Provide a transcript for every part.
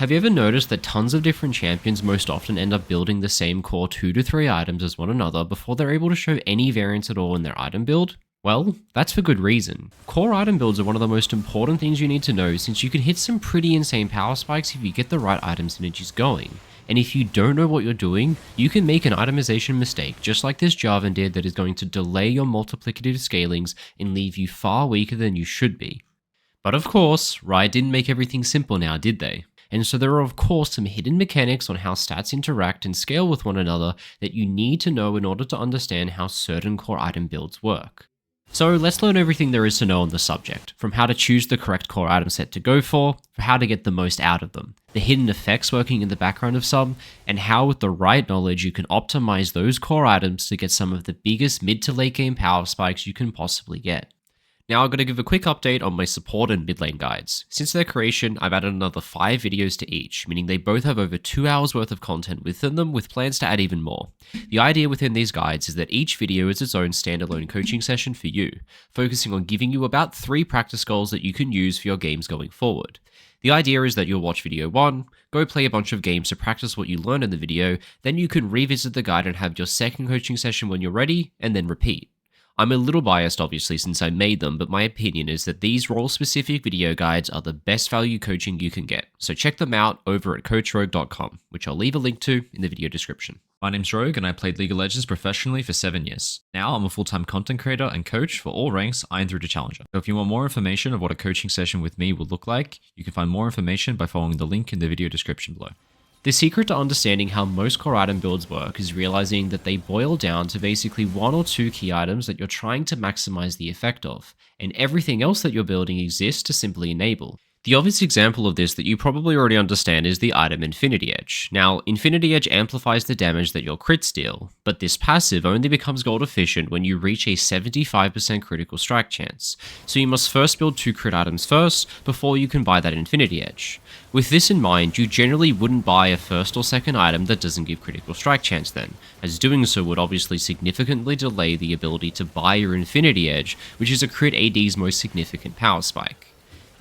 Have you ever noticed that tons of different champions most often end up building the same core 2 to 3 items as one another before they're able to show any variance at all in their item build? Well, that's for good reason. Core item builds are one of the most important things you need to know, since you can hit some pretty insane power spikes if you get the right item synergies going. And if you don't know what you're doing, you can make an itemization mistake just like this Jarvan did that is going to delay your multiplicative scalings and leave you far weaker than you should be. But of course, Riot didn't make everything simple now, did they? And so there are of course some hidden mechanics on how stats interact and scale with one another that you need to know in order to understand how certain core item builds work. So let's learn everything there is to know on the subject, from how to choose the correct core item set to go for how to get the most out of them, the hidden effects working in the background of some, and how with the right knowledge you can optimize those core items to get some of the biggest mid to late game power spikes you can possibly get. Now I'm going to give a quick update on my support and mid lane guides. Since their creation, I've added another 5 videos to each, meaning they both have over 2 hours worth of content within them, with plans to add even more. The idea within these guides is that each video is its own standalone coaching session for you, focusing on giving you about 3 practice goals that you can use for your games going forward. The idea is that you'll watch video 1, go play a bunch of games to practice what you learned in the video, then you can revisit the guide and have your second coaching session when you're ready, and then repeat. I'm a little biased obviously since I made them, but my opinion is that these role-specific video guides are the best value coaching you can get, so check them out over at coachrogue.com, which I'll leave a link to in the video description. My name's Rogue and I played League of Legends professionally for 7 years. Now I'm a full-time content creator and coach for all ranks Iron through to Challenger. So if you want more information of what a coaching session with me will look like, you can find more information by following the link in the video description below. The secret to understanding how most core item builds work is realizing that they boil down to basically 1 or 2 key items that you're trying to maximize the effect of, and everything else that you're building exists to simply enable. The obvious example of this that you probably already understand is the item Infinity Edge. Now, Infinity Edge amplifies the damage that your crits deal, but this passive only becomes gold efficient when you reach a 75% critical strike chance, so you must first build 2 crit items first before you can buy that Infinity Edge. With this in mind, you generally wouldn't buy a first or second item that doesn't give critical strike chance then, as doing so would obviously significantly delay the ability to buy your Infinity Edge, which is a crit AD's most significant power spike.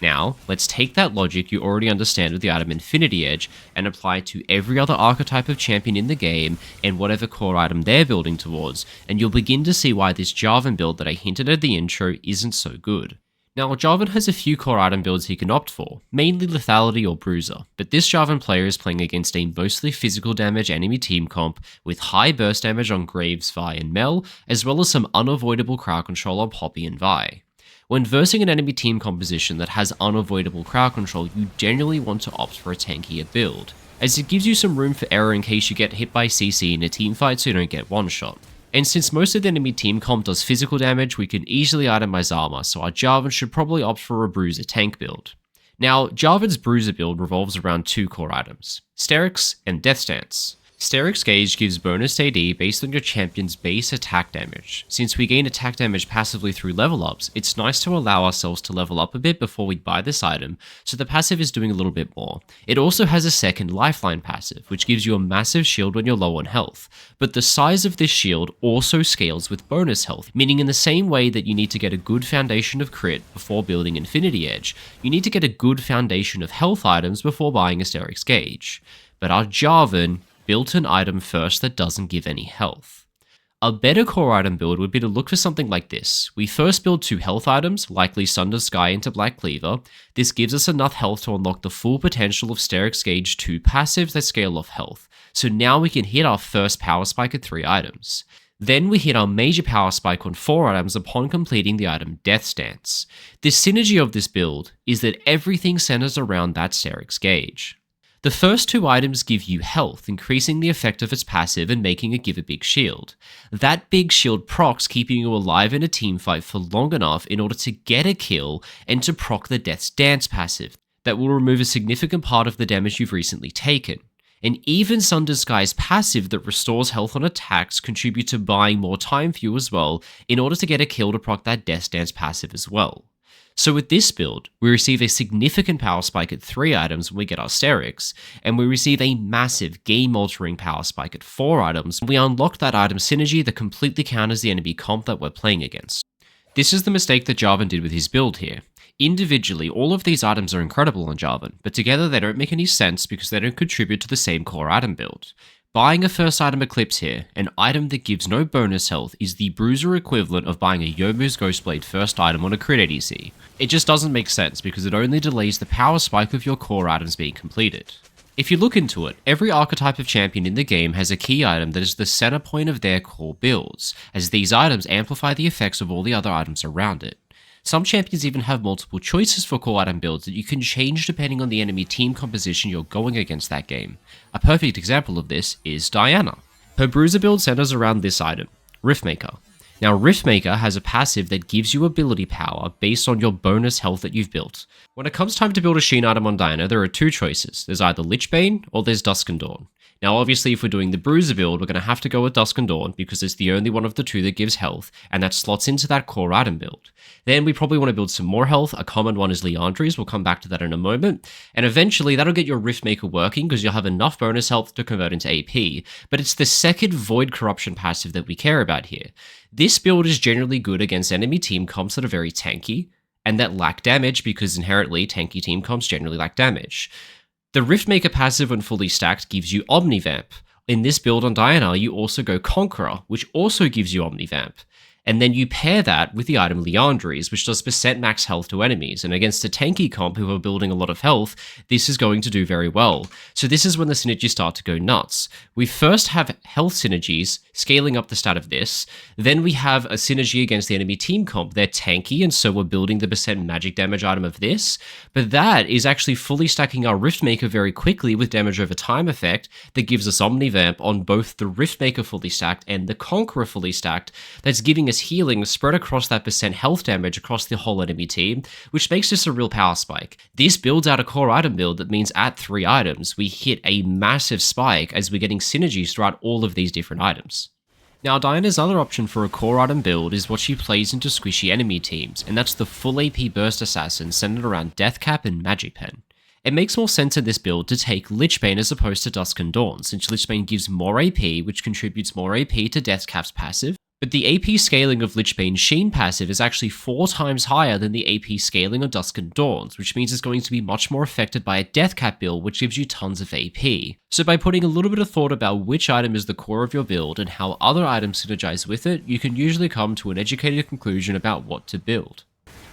Now, let's take that logic you already understand with the item Infinity Edge and apply it to every other archetype of champion in the game and whatever core item they're building towards, and you'll begin to see why this Jarvan build that I hinted at the intro isn't so good. Now, Jarvan has a few core item builds he can opt for, mainly Lethality or Bruiser, but this Jarvan player is playing against a mostly physical damage enemy team comp with high burst damage on Graves, Vi, and Mel, as well as some unavoidable crowd control on Poppy and Vi. When versing an enemy team composition that has unavoidable crowd control, you generally want to opt for a tankier build, as it gives you some room for error in case you get hit by CC in a team fight so you don't get one-shot. And since most of the enemy team comp does physical damage, we can easily itemize armor, so our Jarvan should probably opt for a Bruiser tank build. Now, Jarvan's Bruiser build revolves around 2 core items, Sterix and Death Stance. Sterix Gauge gives bonus AD based on your champion's base attack damage. Since we gain attack damage passively through level ups, it's nice to allow ourselves to level up a bit before we buy this item, so the passive is doing a little bit more. It also has a second lifeline passive, which gives you a massive shield when you're low on health, but the size of this shield also scales with bonus health, meaning in the same way that you need to get a good foundation of crit before building Infinity Edge, you need to get a good foundation of health items before buying a Sterix Gauge. But our Jarvan built an item first that doesn't give any health. A better core item build would be to look for something like this. We first build 2 health items, likely Sunder Sky into Black Cleaver. This gives us enough health to unlock the full potential of Sterix Gauge 2 passives that scale off health. So now we can hit our first power spike at 3 items. Then we hit our major power spike on 4 items upon completing the item Death Stance. The synergy of this build is that everything centers around that Sterix Gauge. The first 2 items give you health, increasing the effect of its passive and making it give a big shield. That big shield procs, keeping you alive in a teamfight for long enough in order to get a kill and to proc the Death's Dance passive. That will remove a significant part of the damage you've recently taken. And even Sunder Sky's passive that restores health on attacks contribute to buying more time for you as well in order to get a kill to proc that Death's Dance passive as well. So with this build, we receive a significant power spike at 3 items when we get our Sterix, and we receive a massive game-altering power spike at 4 items when we unlock that item synergy that completely counters the enemy comp that we're playing against. This is the mistake that Jarvan did with his build here. Individually, all of these items are incredible on Jarvan, but together they don't make any sense because they don't contribute to the same core item build. Buying a first item Eclipse here, an item that gives no bonus health, is the bruiser equivalent of buying a Yomu's Ghostblade first item on a crit ADC. It just doesn't make sense because it only delays the power spike of your core items being completed. If you look into it, every archetype of champion in the game has a key item that is the center point of their core builds, as these items amplify the effects of all the other items around it. Some champions even have multiple choices for core item builds that you can change depending on the enemy team composition you're going against that game. A perfect example of this is Diana. Her bruiser build centers around this item, Riftmaker. Now, Riftmaker has a passive that gives you ability power based on your bonus health that you've built. When it comes time to build a Sheen item on Diana, there are two choices. There's either Lichbane or there's Dusk and Dawn. Now, obviously, if we're doing the Bruiser build, we're going to have to go with Dusk and Dawn because it's the only one of the two that gives health, and that slots into that core item build. Then we probably want to build some more health. A common one is Liandry's. We'll come back to that in a moment. And eventually, that'll get your Riftmaker working because you'll have enough bonus health to convert into AP. But it's the second Void Corruption passive that we care about here. This build is generally good against enemy team comps that are very tanky, and that lack damage because inherently tanky team comps generally lack damage. The Riftmaker passive when fully stacked gives you Omnivamp. In this build on Diana, you also go Conqueror, which also gives you Omnivamp. And then you pair that with the item Liandry's, which does percent max health to enemies. And against a tanky comp who are building a lot of health, this is going to do very well. So this is when the synergies start to go nuts. We first have health synergies, scaling up the stat of this. Then we have a synergy against the enemy team comp. They're tanky, and so we're building the percent magic damage item of this. But that is actually fully stacking our Riftmaker very quickly with damage over time effect that gives us Omnivamp on both the Riftmaker fully stacked and the Conqueror fully stacked. That's giving us healing spread across that percent health damage across the whole enemy team, which makes this a real power spike. This builds out a core item build that means at 3 items, we hit a massive spike as we're getting synergies throughout all of these different items. Now, Diana's other option for a core item build is what she plays into squishy enemy teams, and that's the full AP burst assassin centered around Deathcap and Magic Pen. It makes more sense in this build to take Lichbane as opposed to Dusk and Dawn, since Lichbane gives more AP, which contributes more AP to Deathcap's passive. But the AP scaling of Lichbane's Sheen passive is actually 4 times higher than the AP scaling of Dusk and Dawn's, which means it's going to be much more affected by a Deathcap build, which gives you tons of AP. So by putting a little bit of thought about which item is the core of your build and how other items synergize with it, you can usually come to an educated conclusion about what to build.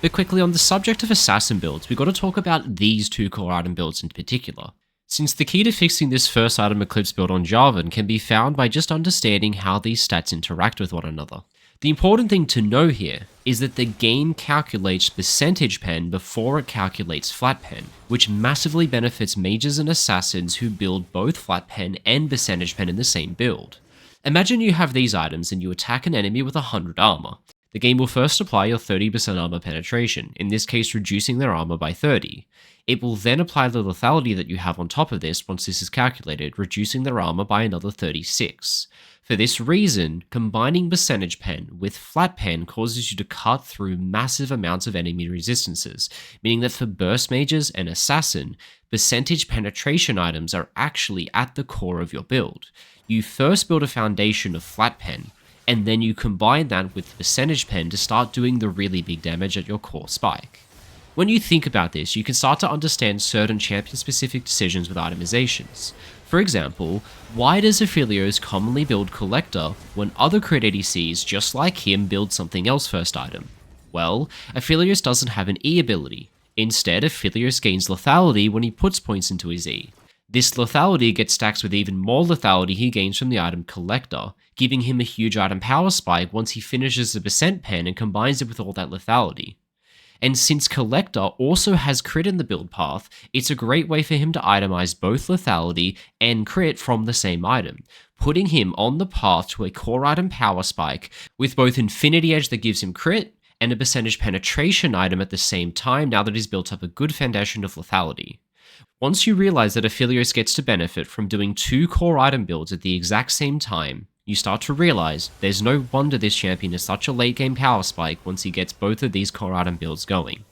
But quickly, on the subject of assassin builds, we've got to talk about these 2 core item builds in particular, since the key to fixing this first item Eclipse build on Jarvan can be found by just understanding how these stats interact with one another. The important thing to know here is that the game calculates percentage pen before it calculates flat pen, which massively benefits mages and assassins who build both flat pen and percentage pen in the same build. Imagine you have these items and you attack an enemy with 100 armor. The game will first apply your 30% armor penetration, in this case reducing their armor by 30. It will then apply the lethality that you have on top of this once this is calculated, reducing their armor by another 36. For this reason, combining percentage pen with flat pen causes you to cut through massive amounts of enemy resistances, meaning that for burst mages and assassin, percentage penetration items are actually at the core of your build. You first build a foundation of flat pen, and then you combine that with percentage pen to start doing the really big damage at your core spike. When you think about this, you can start to understand certain champion-specific decisions with itemizations. For example, why does Aphelios commonly build Collector when other crit ADCs just like him build something else first item? Well, Aphelios doesn't have an E ability. Instead, Aphelios gains lethality when he puts points into his E. This lethality gets stacked with even more lethality he gains from the item Collector, giving him a huge item power spike once he finishes the percent pen and combines it with all that lethality. And since Collector also has crit in the build path, it's a great way for him to itemize both lethality and crit from the same item, putting him on the path to a core item power spike with both Infinity Edge that gives him crit and a percentage penetration item at the same time now that he's built up a good foundation of lethality. Once you realize that Aphelios gets to benefit from doing 2 core item builds at the exact same time, you start to realize there's no wonder this champion is such a late game power spike once he gets both of these core item builds going.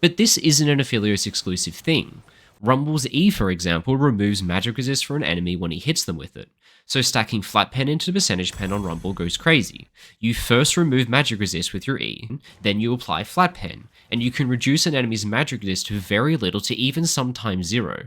But this isn't an Aphelios exclusive thing. Rumble's E, for example, removes magic resist for an enemy when he hits them with it. So stacking flat pen into percentage pen on Rumble goes crazy. You first remove magic resist with your E, then you apply flat pen, and you can reduce an enemy's magic resist to very little to even sometimes zero.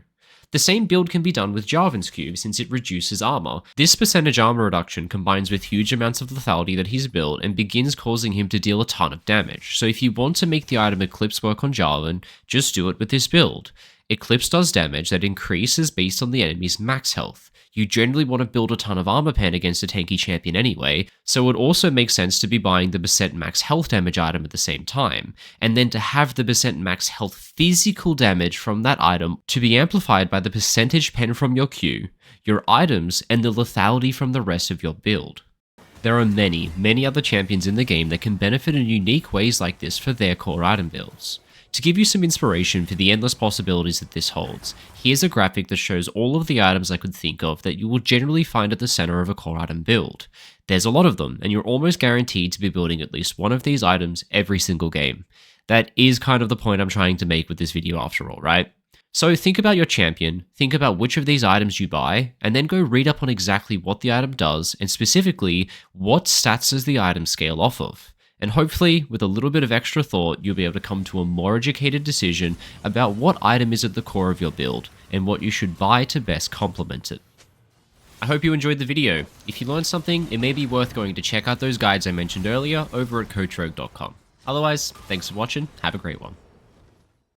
The same build can be done with Jarvan's cube since it reduces armor. This percentage armor reduction combines with huge amounts of lethality that he's built and begins causing him to deal a ton of damage. So if you want to make the item Eclipse work on Jarvan, just do it with this build. Eclipse does damage that increases based on the enemy's max health. You generally want to build a ton of armor pen against a tanky champion anyway, so it also makes sense to be buying the percent max health damage item at the same time, and then to have the percent max health physical damage from that item to be amplified by the percentage pen from your Q, your items, and the lethality from the rest of your build. There are many other champions in the game that can benefit in unique ways like this for their core item builds. To give you some inspiration for the endless possibilities that this holds, here's a graphic that shows all of the items I could think of that you will generally find at the center of a core item build. There's a lot of them, and you're almost guaranteed to be building at least one of these items every single game. That is kind of the point I'm trying to make with this video after all, right? So think about your champion, think about which of these items you buy, and then go read up on exactly what the item does, and specifically, what stats does the item scale off of. And hopefully, with a little bit of extra thought, you'll be able to come to a more educated decision about what item is at the core of your build, and what you should buy to best complement it. I hope you enjoyed the video. If you learned something, it may be worth going to check out those guides I mentioned earlier over at coachrogue.com. Otherwise, thanks for watching, have a great one.